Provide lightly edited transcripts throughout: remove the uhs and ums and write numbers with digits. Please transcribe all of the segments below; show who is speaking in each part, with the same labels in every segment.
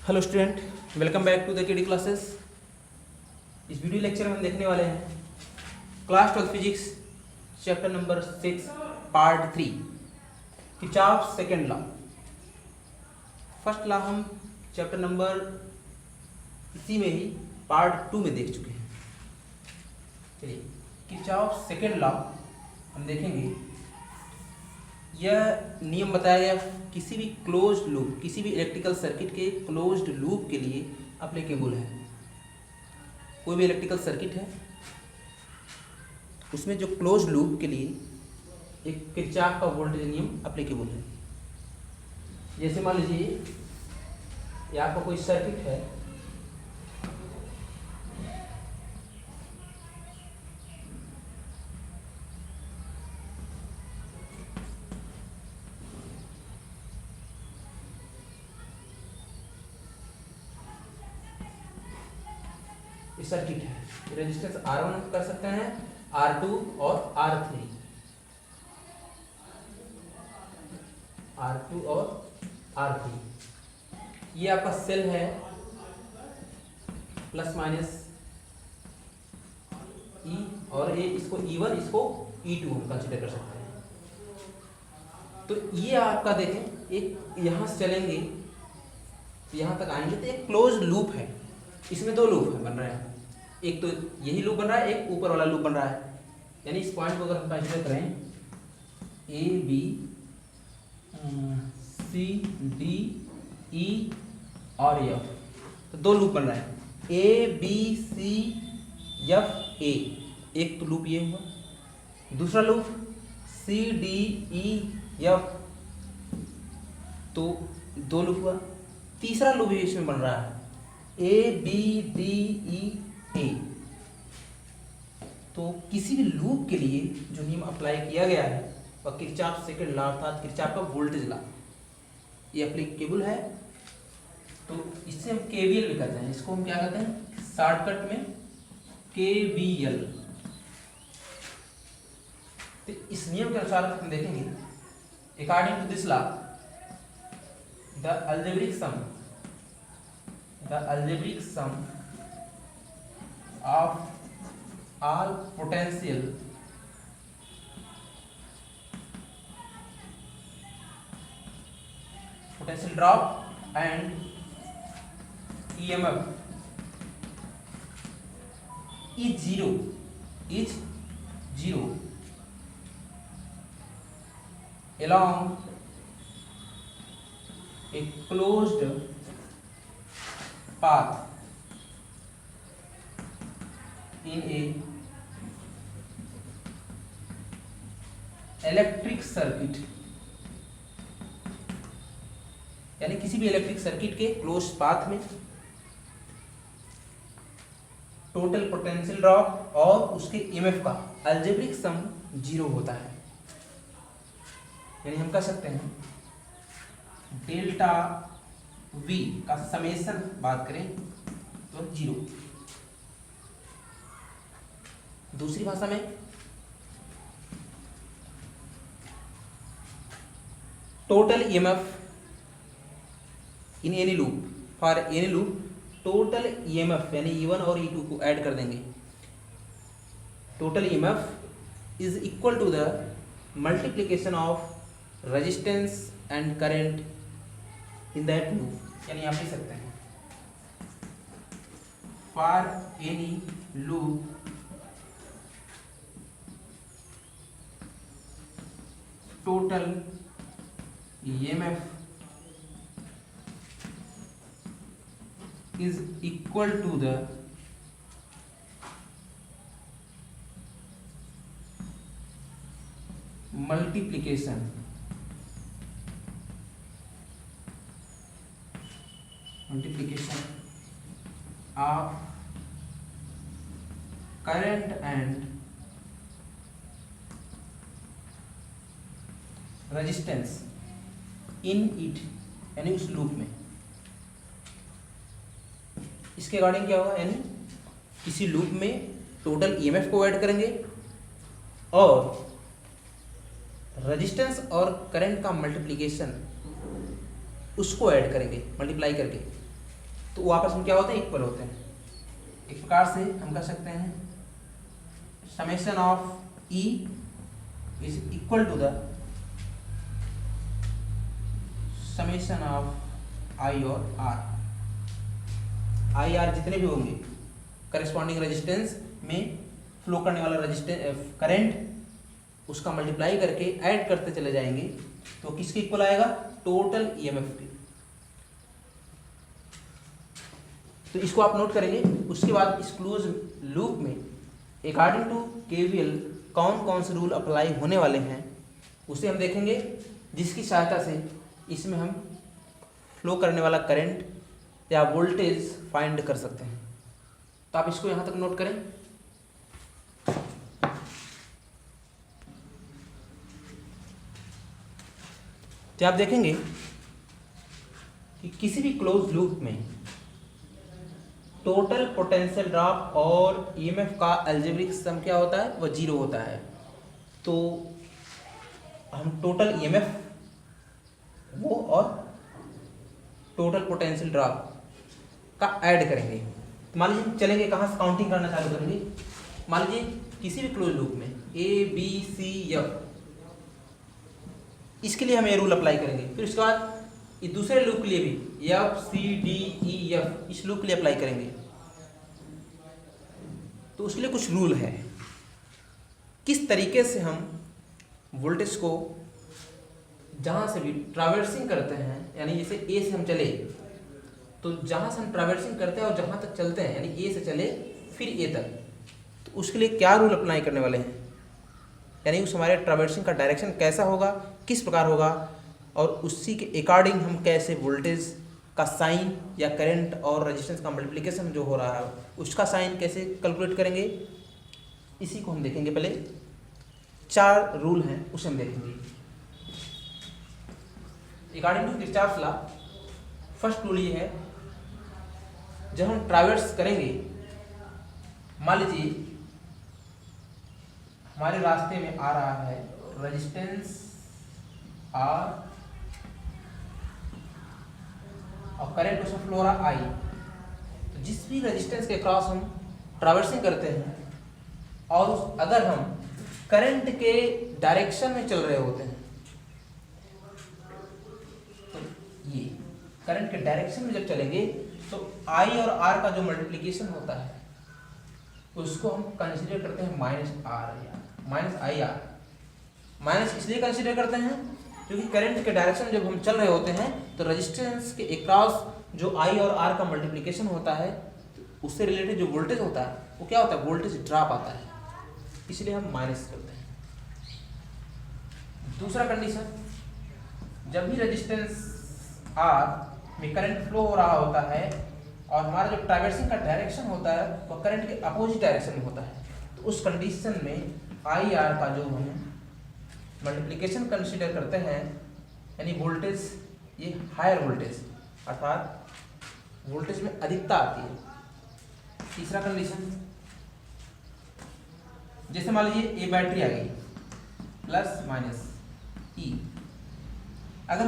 Speaker 1: Hello student, welcome back to the KD classes. इस video lecture में हम देखने वाले हैं class 12 physics chapter number 6 part 3 Kirchhoff second law. First law हम चैप्टर नंबर इसी में ही पार्ट 2 में देख चुके हैं। चलिए, किरचॉफ सेकेंड लॉ हम देखेंगे। यह नियम बताया गया किसी भी क्लोज्ड लूप, किसी भी इलेक्ट्रिकल सर्किट के क्लोज्ड लूप के लिए अप्लीकेबल है। कोई भी इलेक्ट्रिकल सर्किट है उसमें जो क्लोज्ड लूप के लिए एक किरचॉफ का वोल्टेज नियम अप्लीकेबल है। जैसे मान लीजिए ये आपका कोई सर्किट है, सर्किट है, रेजिस्टेंस R1 कर सकते हैं, R2 और R3, R2 और R3। ये आपका सेल है प्लस माइनस E, और ये इसको E1 इसको E2 हम कंसिडर कर सकते हैं। तो ये आपका देखें, एक यहाँ से चलेंगे यहाँ तक आएंगे तो एक क्लोज लूप है। इसमें दो लूप है बन रहे हैं, एक तो यही लूप बन रहा है, एक ऊपर वाला लूप बन रहा है। यानी इस पॉइंट को अगर हम कंसीडर करें ए बी सी डी ई और एफ, तो दो लूप बन रहा है ए बी सी एफ ए। एक तो लूप ये हुआ, दूसरा loop C D E F, तो दो लूप हुआ। तीसरा लूप भी इसमें बन रहा है ए बी डी ई ए। तो किसी भी लूप के लिए जो नियम अप्लाई किया गया है वह किरचॉफ सेकंड लॉ अर्थात किरचॉफ का वोल्टेज लॉ ये एप्लीकेबल है। तो इससे हम केवीएल भी करते हैं, इसको हम क्या कहते हैं शॉर्टकट में केवीएल। तो इस नियम के अनुसार हम देखेंगे according to this law the algebraic sum of all potential drop and EMF is zero along a closed path in a electric circuit. यानी किसी भी इलेक्ट्रिक सर्किट के क्लोज पाथ में टोटल पोटेंशियल ड्रॉप और उसके ईएमएफ का algebraic sum zero होता है। यानी हम कह सकते हैं डेल्टा V का समेशन बात करें तो जीरो। दूसरी भाषा में total EMF in any loop, for any loop total EMF यानी E1 और E2 को ऐड कर देंगे। Total EMF is equal to the multiplication of resistance and current in that loop. यानी आप लिख सकते हैं for any loop total EMF is equal to the multiplication of current and resistance in it, यानी उस loop में। इसके according क्या होगा, यानी किसी लूप में टोटल ईएमएफ को ऐड करेंगे और रेजिस्टेंस और करंट का मल्टीप्लिकेशन उसको ऐड करेंगे, मल्टीप्लाई करके तो वो आपस में क्या होते हैं, इक्वल होते हैं। इस प्रकार से हम कह सकते हैं summation of E is equal to the summation of I और आर। आई आर जितने भी होंगे करस्पॉन्डिंग रेजिस्टेंस में फ्लो करने वाला रेजिस्टेंस करंट, उसका मल्टीप्लाई करके ऐड करते चले जाएंगे तो किसके इक्वल आएगा, टोटल ईएमएफ के। तो इसको आप नोट करेंगे। उसके बाद इस क्लोज लूप में अकॉर्डिंग टू केवीएल कौन कौन से रूल अप्लाई होने वाले हैं उसे हम देखेंगे, जिसकी सहायता से इसमें हम फ्लो करने वाला करंट या वोल्टेज फाइंड कर सकते हैं। तो आप इसको यहाँ तक नोट करें। तो आप देखेंगे कि किसी भी क्लोज लूप में टोटल पोटेंशियल ड्रॉप और ईएमएफ का अलजेब्रिक सम क्या होता है, वो 0 होता है। तो हम टोटल ईएमएफ वो और टोटल पोटेंशियल ड्रॉप का ऐड करेंगे। तो मान लीजिए चलेंगे कहाँ से काउंटिंग करना चालू करेंगे। मान लीजिए किसी भी क्लोज लूप में ए बी सी एफ, इसके लिए हम ये रूल अप्लाई करेंगे। फिर उसके बाद ये दूसरे लूप के लिए भी F C D E F, इस लूप के लिए अप्लाई करेंगे। तो उसके लिए कुछ रूल है, किस तरीके से हम वोल्टेज को जहाँ से भी ट्रैवर्सिंग करते हैं, यानी जैसे ए से हम चले तो जहाँ से हम ट्रैवर्सिंग करते हैं और जहाँ तक चलते हैं, यानी ए से चले फिर ए तक, तो उसके लिए क्या रूल अप्लाई करने वाले हैं, यानी उस हमारे ट्रैवर्सिंग का डायरेक्शन कैसा होगा, किस प्रकार होगा, और उसी के अकॉर्डिंग हम कैसे वोल्टेज का साइन या करंट और रेजिस्टेंस का मल्टीप्लिकेशन जो हो रहा है उसका साइन कैसे कैलकुलेट करेंगे, इसी को हम देखेंगे। पहले 4 रूल हैं उसे हम देखेंगे। According to Kirchhoff's law first rule ये है, जब हम ट्रैवर्स करेंगे, मान लीजिए हमारे रास्ते में आ रहा है रेजिस्टेंस आर और करंट उसमें फ्लो हो रहा आई, तो जिस भी रेजिस्टेंस के क्रॉस हम ट्रैवर्सिंग करते हैं और अगर हम करंट के डायरेक्शन में चल रहे होते हैं, तो ये करंट के डायरेक्शन में जब चलेंगे तो आई और आर का जो मल्टीप्लिकेशन होता है उसको हम कंसीडर करते हैं माइनस आर या माइनस आई आर। माइनस इसलिए कंसीडर करते हैं क्योंकि करंट के डायरेक्शन जब हम चल रहे होते हैं तो रेजिस्टेंस के अक्रॉस जो आई और आर का मल्टीप्लिकेशन होता है उससे रिलेटेड जो वोल्टेज होता है वो क्या होता है, वोल्टेज ड्रॉप आता है, इसलिए हम माइनस करते हैं। दूसरा कंडीशन, जब भी रेजिस्टेंस आर में करंट फ्लो हो रहा होता है और हमारा जो ट्रैवर्सिंग का डायरेक्शन होता है वो करंट के अपोजिट डायरेक्शन में होता है, तो उस कंडीशन में आई आर का जो हम मल्टीप्लिकेशन कंसीडर करते हैं, यानी वोल्टेज ये हायर वोल्टेज अर्थात वोल्टेज में अधिकता आती है। तीसरा कंडीशन, जैसे मान लीजिए ए बैटरी आ गई प्लस माइनस ई, अगर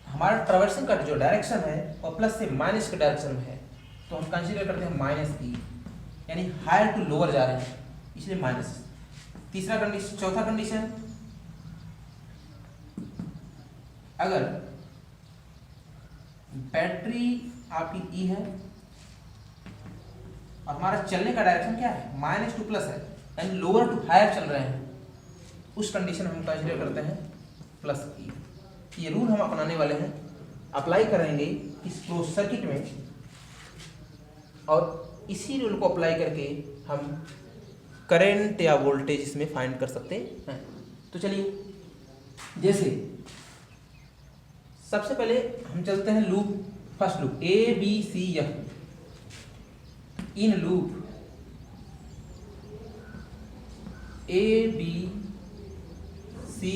Speaker 1: हमारा ट्रैवर्सिंग का जो डायरेक्शन है और प्लस से माइनस के डायरेक्शन में है तो हम कंसीडर करते हैं माइनस ई, यानी हायर टू लोअर जा रहे हैं इसलिए माइनस। तीसरा कंडीशन, चौथा कंडीशन, अगर बैटरी आपकी ई है और हमारा चलने का डायरेक्शन क्या है, माइनस टू प्लस है, यानी लोअर टू हायर चल रहे हैं, उस कंडीशन में हम कंसीडर करते हैं प्लस ई। ये रूल हम अपनाने वाले हैं, अप्लाई करेंगे इस क्लोज सर्किट में, और इसी रूल को अप्लाई करके हम करंट या वोल्टेज इसमें फाइंड कर सकते हैं। तो चलिए, जैसे सबसे पहले हम चलते हैं loop, first loop A B C F, in loop A B C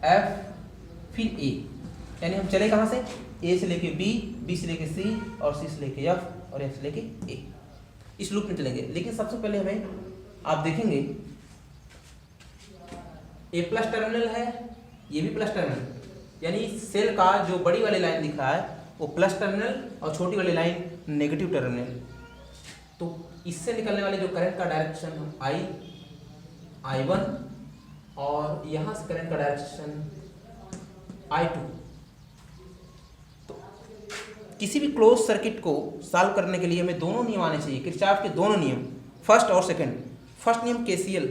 Speaker 1: F फिर ए, यानी हम चले कहाँ से, ए से लेके बी, बी से लेके सी और सी से लेके एफ और एफ से लेके ए, इस लूप में चलेंगे। लेकिन सबसे पहले हमें आप देखेंगे ए प्लस टर्मिनल है, ये भी प्लस टर्मिनल, यानी सेल का जो बड़ी वाली लाइन दिख रहा है वो प्लस टर्मिनल और छोटी वाली लाइन नेगेटिव टर्मिनल। तो इससे निकलने वाले जो करंट का डायरेक्शन I1 और यहां से करंट का डायरेक्शन I2। तो किसी भी क्लोज सर्किट को सॉल्व करने के लिए हमें दोनों नियम आने चाहिए, किरचॉफ के दोनों नियम, फर्स्ट और सेकंड। फर्स्ट नियम KCL,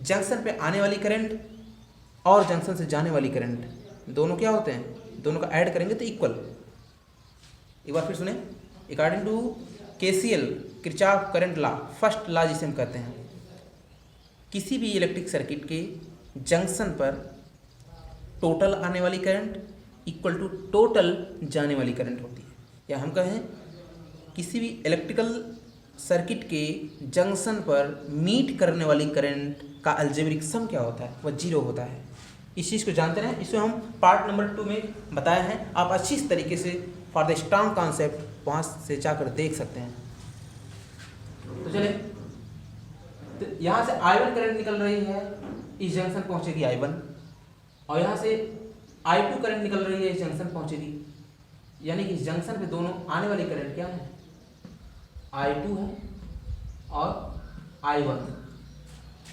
Speaker 1: जंक्शन पे आने वाली करंट और जंक्शन से जाने वाली करंट दोनों क्या होते हैं, दोनों का ऐड करेंगे तो इक्वल। एक बार फिर सुने, according to KCL, Kirchhoff current law, first law जिसे हम कहते हैं, किसी भी इलेक्ट्रिक सर्किट के जंक्शन पर टोटल आने वाली करंट इक्वल टू टोटल जाने वाली करंट होती है। या हम कहें किसी भी इलेक्ट्रिकल सर्किट के जंक्शन पर मीट करने वाली करंट का अलजेब्रिक सम क्या होता है, वह 0 होता है। इस चीज़ को जानते हैं, इसमें हम पार्ट नंबर 2 में बताया है। आप अच्छी तरीके से फॉर द स्ट्रॉन्ग कॉन्सेप्ट वहाँ से जाकर देख सकते हैं। तो चले, तो यहाँ से I1 करंट निकल रही है, इस जंक्शन पहुँचेगी I1, और यहाँ से I2 करंट निकल रही है, इस जंक्शन पहुँचेगी। यानी कि इस जंक्शन पे दोनों आने वाली करंट क्या है, I2 है और I1।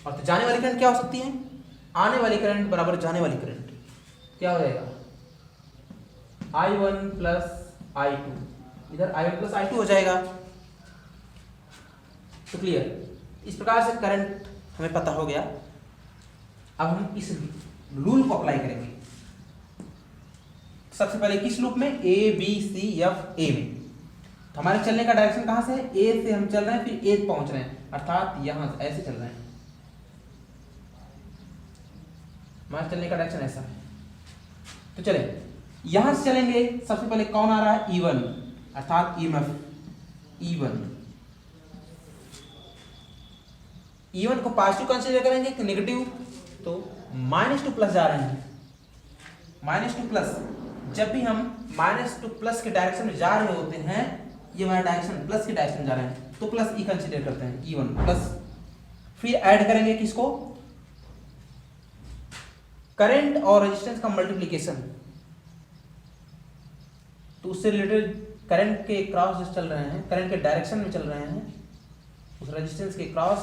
Speaker 1: और तो जाने वाली करंट क्या हो सकती है, आने वाली करंट बराबर जाने वाली करंट क्या हो जाएगा, I1 प्लस I2, इधर I1 प्लस I2 हो जाएगा। तो क्लियर, इस प्रकार से करंट हमें पता हो गया। अब हम इस रूल को अप्लाई करेंगे। सबसे पहले किस लूप में, A B C F A में। तो हमारे चलने का डायरेक्शन कहां से है, A से हम चल रहे हैं, फिर A पहुंच रहे हैं, अर्थात यहां से ऐसे चल रहे हैं। हमारे चलने का डायरेक्शन ऐसा है। तो चले, यहां से चलेंगे, सबसे पहले कौन आ रहा है, E1, अर्थात EMF E1। E1 को पॉजिटिव कंसीडर करेंगे कि नेगेटिव, तो -2 प्लस जा रहे हैं, -2 प्लस। जब भी हम -2 प्लस के डायरेक्शन में जा रहे होते हैं, ये हमारा डायरेक्शन प्लस के डायरेक्शन में जा रहे हैं, तो प्लस E कंसीडर करते हैं, E1 प्लस। फिर ऐड करेंगे किसको, करंट और रेजिस्टेंस का मल्टीप्लिकेशन। तो उससे रिलेटेड करंट के क्रॉस जो चल रहे हैं, करंट के डायरेक्शन में चल रहे हैं, उस रेजिस्टेंस के क्रॉस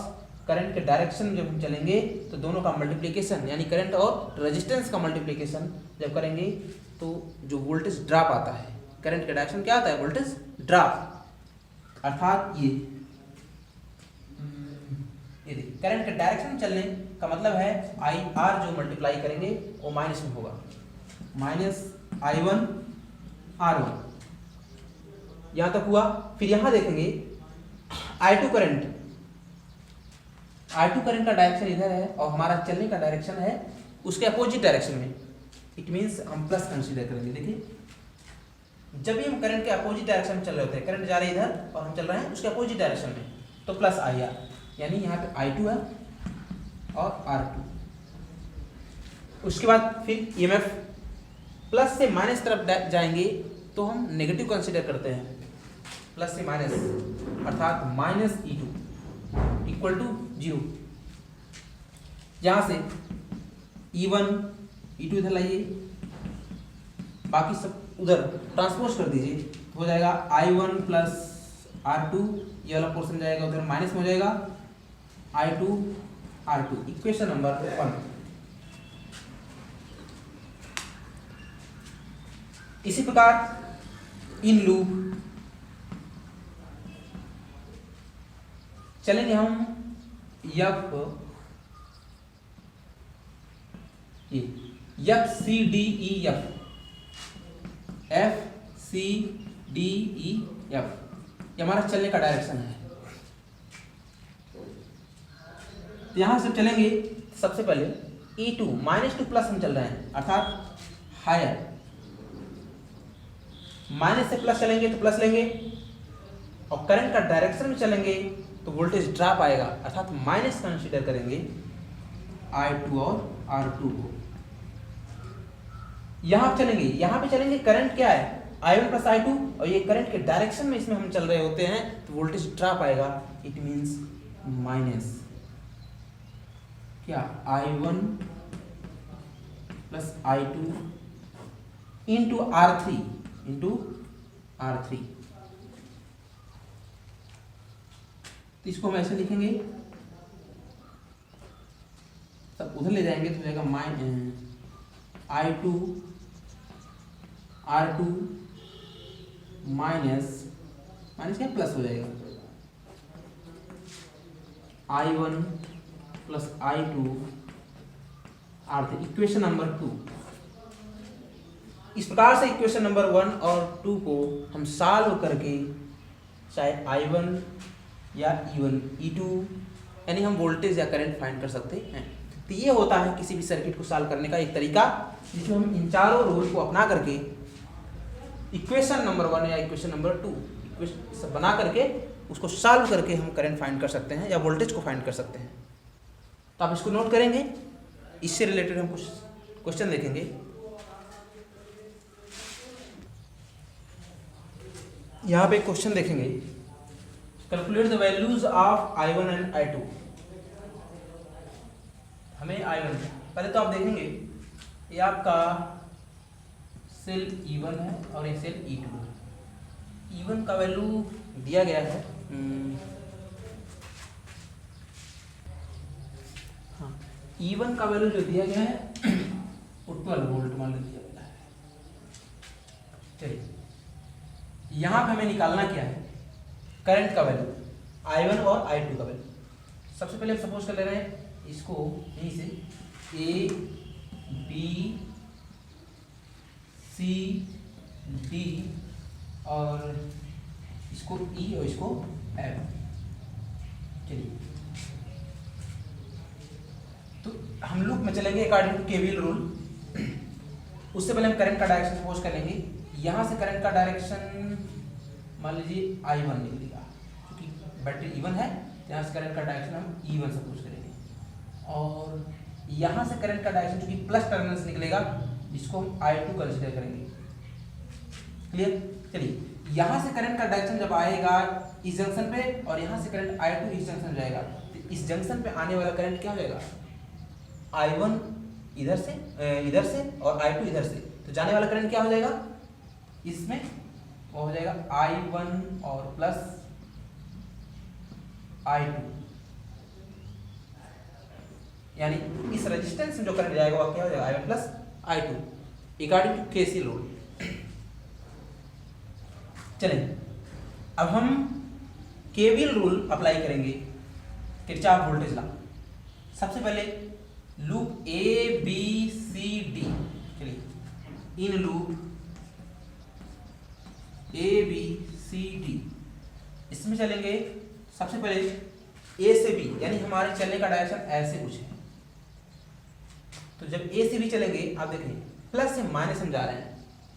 Speaker 1: करंट के डायरेक्शन में जब हम चलेंगे तो दोनों का मल्टीप्लिकेशन, यानी करंट और रेजिस्टेंस का मल्टीप्लिकेशन जब करेंगे तो जो वोल्टेज ड्रॉप आता है, करंट के डायरेक्शन क्या आता है, वोल्टेज ड्रॉप। अर्थात ये देखिए, करंट के डायरेक्शन में चलने का मतलब है IR जो मल्टीप्लाई करेंगे वो माइनस में होगा, -I1 R1। यहां तक हुआ। फिर यहां देखेंगे I2 करंट, I2 करंट का डायरेक्शन इधर है और हमारा चलने का डायरेक्शन है उसके अपोजिट डायरेक्शन में। इट मींस हम प्लस कंसीडर करेंगे। देखिए, जब भी हम करंट के अपोजिट डायरेक्शन में चल रहे होते हैं, करंट जा रही है इधर और हम चल रहे हैं उसके अपोजिट डायरेक्शन में, तो प्लस IR, यानी यहाँ पे I2 है और R2। उसके बाद फिर EMF प्लस से माइनस तरफ जाएंगे तो हम नेगेटिव कंसीडर करते हैं, प्लस से माइनस, अर्थात -E2 इक्वल टू 0। यहां से E1 E2 इधर लाइए, बाकी सब उधर ट्रांसपोज कर दीजिए, हो जाएगा I1 प्लस R2, ये वाला पोर्शन जाएगा उधर माइनस में हो जाएगा I2 R2। Equation number 1। इसी प्रकार इन लूप चलेंगे हम FCDEF, FCDEF, ये हमारा चलने का डायरेक्शन है। यहां से चलेंगे, सबसे पहले E2 -2 प्लस हम चल रहे हैं, अर्थात हायर, माइनस से प्लस चलेंगे तो प्लस लेंगे, और करंट का डायरेक्शन में चलेंगे तो वोल्टेज ड्रॉप आएगा, अर्थात माइनस कंसीडर करेंगे I2 और R2 को। यहां चलेंगे, यहां पे चलेंगे, करंट क्या है I1 प्लस I2, और ये करंट के डायरेक्शन में इसमें हम चल रहे होते हैं तो वोल्टेज ड्रॉप आएगा, इट मींस माइनस क्या I1 plus I2 into R3 into R3। तो इसको हम ऐसे लिखेंगे, सब उधर ले जाएंगे तो हो जाएगा I2 R2 माइनस क्या प्लस हो जाएगा I1 plus I2 R3। Equation number 2। इस प्रकार से इक्वेशन नंबर 1 और 2 को हम सॉल्व करके चाहे I1 या E1 E2 यानी हम वोल्टेज या करंट फाइंड कर सकते हैं। तो ये होता है किसी भी सर्किट को सॉल्व करने का एक तरीका, जिसमें हम इन चारों रूल को अपना करके इक्वेशन नंबर 1 या इक्वेशन नंबर 2 इक्वेशन बना करके उसको सॉल्व करके हम करंट फाइंड कर सकते हैं या वोल्टेज को फाइंड कर सकते हैं। तो आप इसको नोट करेंगे। इससे रिलेटेड हम कुछ क्वेश्चन देखेंगे। यहाँ पे क्वेश्चन देखेंगे, calculate the values of I1 and I2। हमें I1 पहले तो आप देखेंगे ये आपका सेल E1 है और ये सेल E2 है। E1 का वैल्यू दिया गया है E1 का वैल्यू जो दिया गया है वो 12 वोल्ट मान दिया गया है। चलिए यहाँ पे हमें निकालना क्या है, करंट का वैल्यू I1 और I2 का वैल्यू। सबसे पहले हम सपोज कर ले रहे हैं इसको यहीं से A B C D और इसको E और इसको F। चलिए तो हम लूप में चलेंगे अकॉर्डिंग टू केवीएल रूल। उससे पहले हम करंट का डायरेक्शन सपोज कर लेंगे। यहाँ से करंट का डायरेक्शन मान लीजिए I1 निकलेगा, क्योंकि बैटरी E1 है, यहाँ से करंट का डायरेक्शन हम E1 सपोज करेंगे। और यहाँ से करंट का डायरेक्शन चूंकि प्लस टर्मिनल से निकलेगा, जिसको हम I2 कंसिडर करेंगे। क्लियर? चलिए यहाँ से करंट का डायरेक्शन जब आएगा इस जंक्शन पे और यहाँ से करंट I2 इस जंक्शन जाएगा, तो इस जंक्शन पे आने वाला करंट क्या हो जाएगा, I1 इधर से और I2 इधर से, तो जाने वाला करंट क्या हो जाएगा इसमें, वो हो जाएगा I1 और प्लस I2, यानी इस रेजिस्टेंस में जो करंट जाएगा वो क्या हो जाएगा I1 plus I2 according to KCL rule. चलें अब हम केवीएल रूल अप्लाई करेंगे, किरचॉफ वोल्टेज लॉ। सबसे पहले loop A B C D, चलिए in loop A B C D इसमें चलेंगे। सबसे पहले A से B यानी हमारे चलने का डायरेक्शन ऐसे कुछ है, तो जब A से B चलेंगे आप देखें प्लस से माइनस हम जा रहे हैं,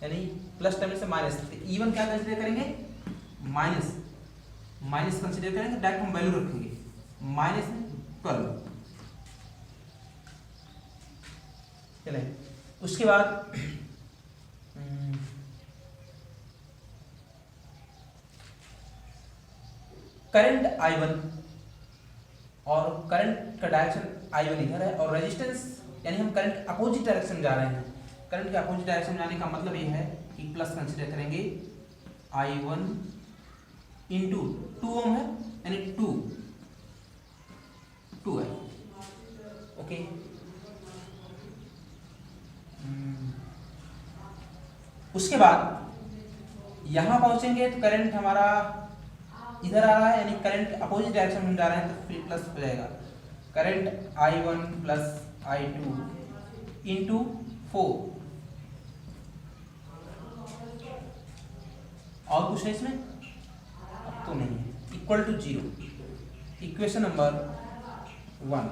Speaker 1: यानी प्लस टर्मिनल से माइनस, तो E1 क्या कंसीडर करेंगे माइनस कंसीडर करेंगे, डायरेक्ट हम वैल्यू रखेंगे -12। चले उसके बाद करंट I1 और करंट का डायरेक्शन I1 इधर है और रेजिस्टेंस यानी हम करंट अपोजिट डायरेक्शन जा रहे हैं। करंट के अपोजिट डायरेक्शन जाने का मतलब ये है कि प्लस कंसीडर करेंगे I1 इंटू 2 ओम है यानी 2 है। ओके उसके बाद यहां पहुंचेंगे तो करंट हमारा इधर आ रहा है, यानी करंट अपोजिट डायरेक्शन में जा रहे हैं, तो फिर प्लस हो जाएगा current I1 plus I2 into 4। और कुछ है इसमें अब तो नहीं है, इक्वल टू 0। इक्वेशन नंबर 1,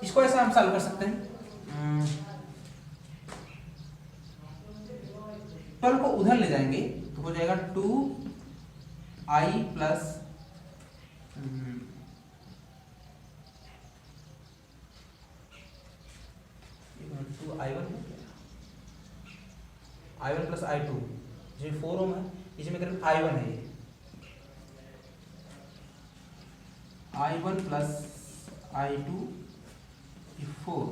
Speaker 1: इसको ऐसा हम सॉल्व कर सकते हैं। 12 को उधर ले जाएंगे तो हो जाएगा 2i plus I1 plus I2 जिसमें 4 ओम है, इसमें करंट I1 है, I1 plus I2 4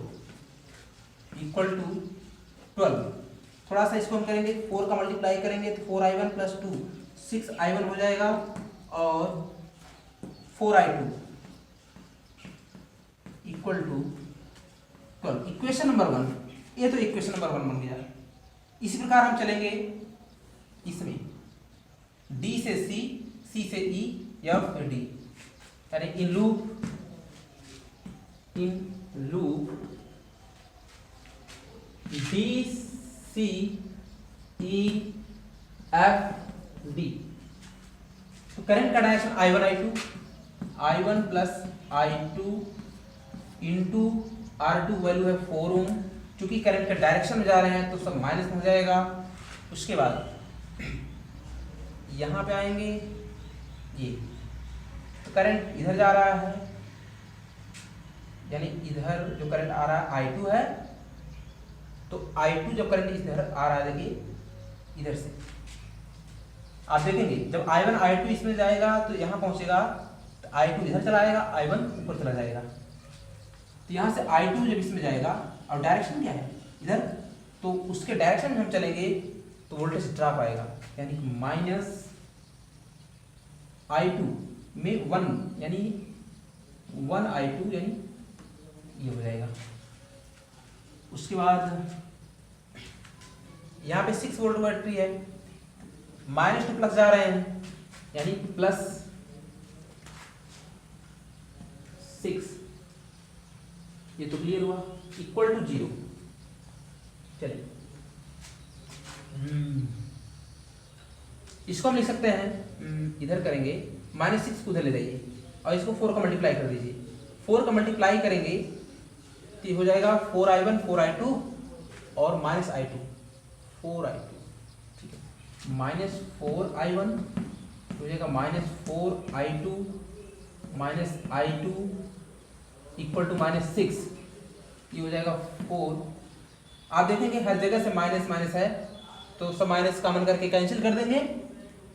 Speaker 1: equal to 12। थोड़ा सा इसको हम करेंगे, 4 का मल्टीप्लाई करेंगे तो 4i1 प्लस 2 6i1 हो जाएगा और 4i2 equal to 12। Equation number 1, ये तो इक्वेशन नंबर 1 बन गया। इसी प्रकार हम चलेंगे इसमें D से C, C से E, F D, यानी in loop D C E F D। तो करंट का direction I1 plus I2 into R2 value है 4 ओम। चूंकि करंट के डायरेक्शन में जा रहे हैं तो सब माइनस हो जाएगा। उसके बाद यहाँ पे आएंगे, ये तो करंट इधर जा रहा है, यानी इधर जो करंट आ रहा है I2 है, तो I2 जब करंट इधर आ रहा है, देखिए इधर से आप देखेंगे जब I1 I2 इसमें जाएगा तो यहाँ पहुंचेगा, तो I2 इधर चला आएगा, I1 ऊपर चला जाएगा। तो यहाँ से I2 जब इसमें जाएगा और डायरेक्शन क्या है इधर, तो उसके डायरेक्शन में हम चलेंगे तो वोल्टेज ड्रॉप आएगा, यानी माइनस I2 में 1, यानी 1i2, यानी ये हो जाएगा। उसके बाद यहाँ पे 6 वोल्ट बैटरी है, माइनस टू प्लस जा रहे हैं, यानी प्लस 6, ये तो क्लियर हुआ, इक्वल टू 0। चलिए इसको हम लिख सकते हैं, इधर करेंगे -6 को उधर ले जाइए और इसको 4 का मल्टीप्लाई कर दीजिए। 4 का मल्टीप्लाई करेंगे तो ये हो जाएगा 4i1 4i2 और -i2 4i2, ठीक है, -4i1 हो जाएगा -4i2 -i2 इक्वल टू -6, ये हो जाएगा 4। आप देखेंगे हर जगह से माइनस माइनस है तो सब माइनस कॉमन करके कैंसिल कर देंगे।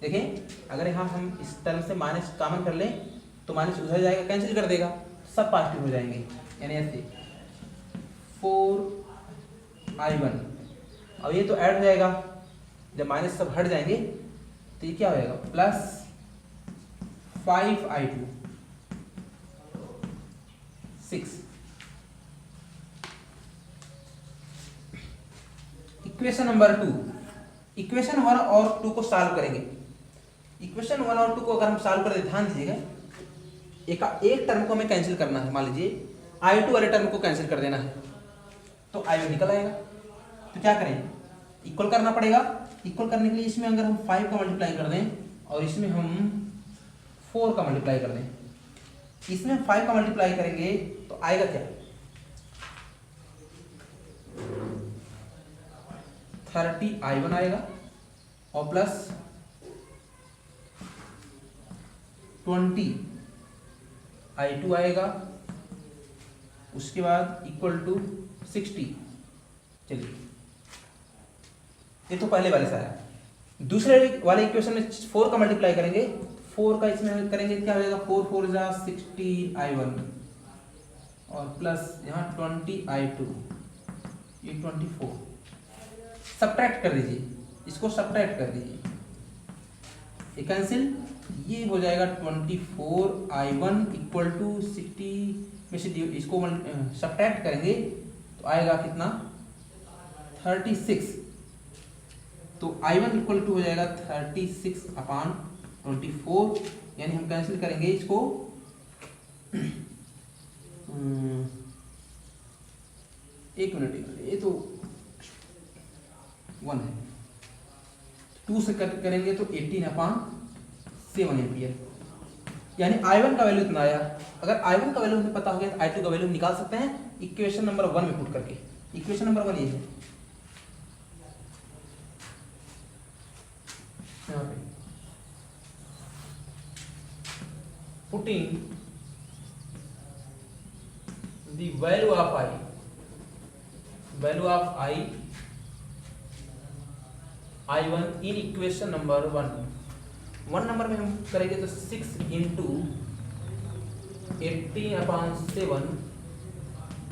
Speaker 1: देखें अगर यहाँ हम इस टर्म से माइनस कॉमन कर लें तो माइनस उधर जाएगा, कैंसिल कर देगा, सब पॉजिटिव हो जाएंगे, यानी ऐसे 4i1। अब ये तो ऐड हो जाएगा, जब माइनस सब हट जाएंगे तो ये क्या हो जाएगा, plus 5i2 6। Equation number 2, equation 1 और 2 को सॉल्व करेंगे। इक्वेशन 1 और 2 को अगर हम सॉल्व करें, ध्यान दीजिएगा, एक टर्म को हमें कैंसिल करना है। मान लीजिए I2 वाले टर्म को कैंसिल कर देना है तो I1 निकल आएगा। तो क्या करें, इक्वल करना पड़ेगा। इक्वल करने के लिए इसमें अगर हम 5 का मल्टीप्लाई कर दें और इसमें हम 4 का मल्टीप्लाई कर दें, इसमें 5 का मल्टीप्लाई करेंगे तो आएगा क्या, 30i1 आएगा और प्लस 20i2 आएगा। उसके बाद इक्वल टू 60। चलिए ये तो पहले वाले से आया। दूसरे वाले इक्वेशन में 4 का मल्टीप्लाई करेंगे, 4 का इसमें करेंगे क्या हो जाएगा, 4 4 जा 60i1 और प्लस यहाँ 20i2, ये 24। सब्ट्रैक्ट कर दीजिए, इसको सब्ट्रैक्ट कर दीजिए, ये कैंसिल, ये हो जाएगा 24i1 इक्वल टू 60 में से इसको सब्ट्रैक्ट करेंगे तो आएगा कितना, 36। तो I1 इक्वल टू हो जाएगा 36/24, यानी हम कैंसिल करेंगे इसको, एक मिनट, ये तो 1 है, 2 से कट करेंगे तो 18/7 एम्पियर, यानी I1 का वैल्यू इतना आया। अगर I1 का वैल्यू हमें पता हो गया तो I2 का वैल्यू निकाल सकते हैं इक्वेशन नंबर 1 में पुट करके। इक्वेशन नंबर 1 ये है, यहाँ पे putting the value of I1 in equation number 1 number में हम करेंगे तो 6 into 18/7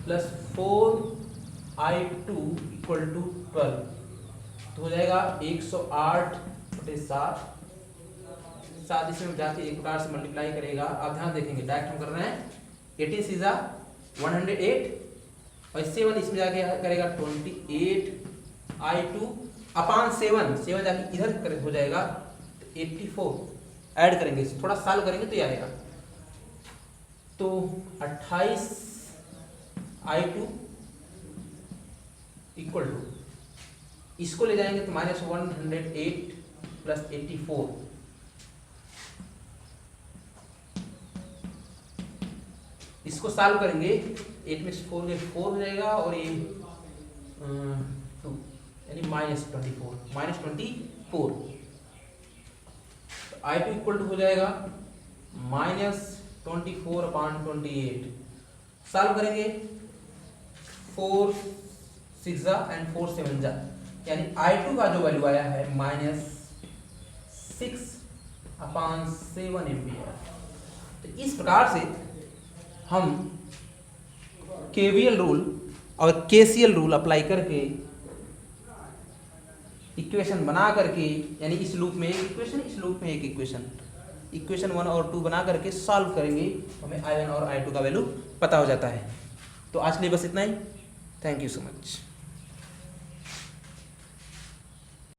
Speaker 1: plus 4 I2 equal to 12, तो हो जाएगा 108/7। 7 इसमें जाके एक प्रकार से मल्टीप्लाई करेगा। अब ध्यान देखेंगे, डायरेक्ट हम कर रहे हैं 18 सीजा 108 और 7 इसमें जाके करेगा 28 I2 अपान 7 जाके इधर हो जाएगा 84। ऐड करेंगे, थोड़ा सॉल्व करेंगे तो ये आएगा। तो 28 I2 इक्वल टू, इसको ले जाएंगे तो -108 प्लस 84, इसको सॉल्व करेंगे 8 में 4 में 4 हो जाएगा और ये 2 यानी -24। I2 इक्वल टू हो जाएगा -24/28। सॉल्व करेंगे 4 6 जा एंड 4 7 जा, यानी I2 का जो वैल्यू आया है -6/7 एम्पियर। तो इस प्रकार से हम KVL रूल और KCL रूल अप्लाई करके इक्वेशन बना करके, यानी इस लूप में एक इक्वेशन, इस लूप में एक इक्वेशन 1 और 2 बना करके सॉल्व करेंगे, हमें I1 और I2 का वैल्यू पता हो जाता है। तो आज के लिए बस इतना ही। Thank you so much.